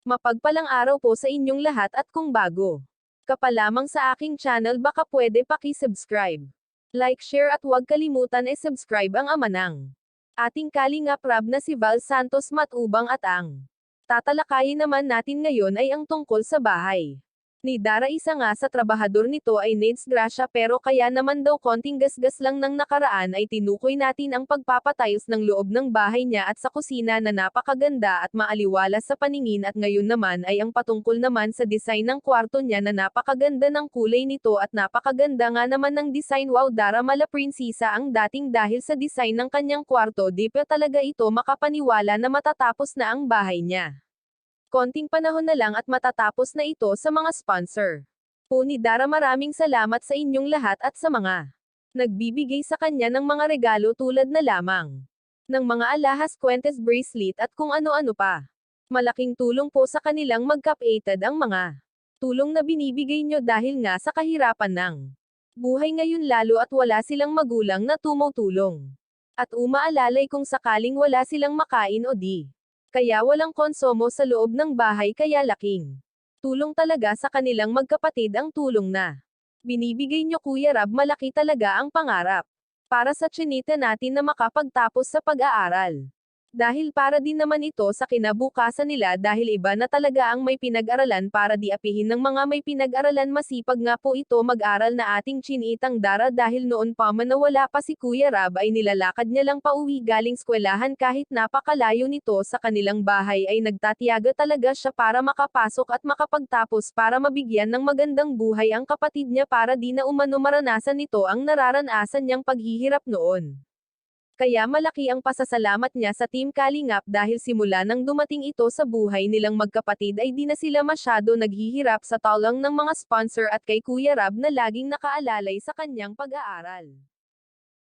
Mapagpalang araw po sa inyong lahat at kung bago ka pa lamang sa aking channel baka pwede paki-subscribe, like, share at huwag kalimutan subscribe ang ama ng ating Kalingap Rab na si Val Santos Matubang at ang tatalakayin naman natin ngayon ay ang tungkol sa bahay ni Dara. Isa nga sa trabahador nito ay needs grasya pero kaya naman daw konting gasgas lang ng nakaraan ay tinukoy natin ang pagpapatiles ng loob ng bahay niya at sa kusina na napakaganda at maaliwalas sa paningin at ngayon naman ay ang patungkol naman sa design ng kwarto niya na napakaganda ng kulay nito at napakaganda nga naman ng design. Wow, Dara mala prinsesa ang dating dahil sa design ng kanyang kwarto di pa talaga ito makapaniwala na matatapos na ang bahay niya. Konting panahon na lang at matatapos na ito sa mga sponsor po ni Dara. Maraming salamat sa inyong lahat at sa mga nagbibigay sa kanya ng mga regalo tulad na lamang ng mga alahas, kwentes, bracelet at kung ano-ano pa. Malaking tulong po sa kanilang magkapatid ang mga tulong na binibigay nyo dahil nga sa kahirapan ng buhay ngayon lalo at wala silang magulang na tumutulong at umaalalay kung sakaling wala silang makain o di kaya walang konsumo sa loob ng bahay kaya laking tulong talaga sa kanilang magkapatid ang tulong na binibigay nyo, Kuya Rab. Malaki talaga ang pangarap para sa tsinita natin na makapagtapos sa pag-aaral. Dahil para din naman ito sa kinabukasan nila dahil iba na talaga ang may pinag-aralan para di apihin ng mga may pinag-aralan. Masipag nga po ito mag-aral na ating tsinitang Dara dahil noon pa man na wala pa si Kuya Rab ay nilalakad niya lang pauwi galing eskwelahan kahit napakalayo nito sa kanilang bahay ay nagtatiyaga talaga siya para makapasok at makapagtapos para mabigyan ng magandang buhay ang kapatid niya para di na umano maranasan nito ang nararanasan niyang paghihirap noon. Kaya malaki ang pasasalamat niya sa Team Kalingap dahil simula nang dumating ito sa buhay nilang magkapatid ay di na sila masyado naghihirap sa tulong ng mga sponsor at kay Kuya Rab na laging nakaalalay sa kanyang pag-aaral.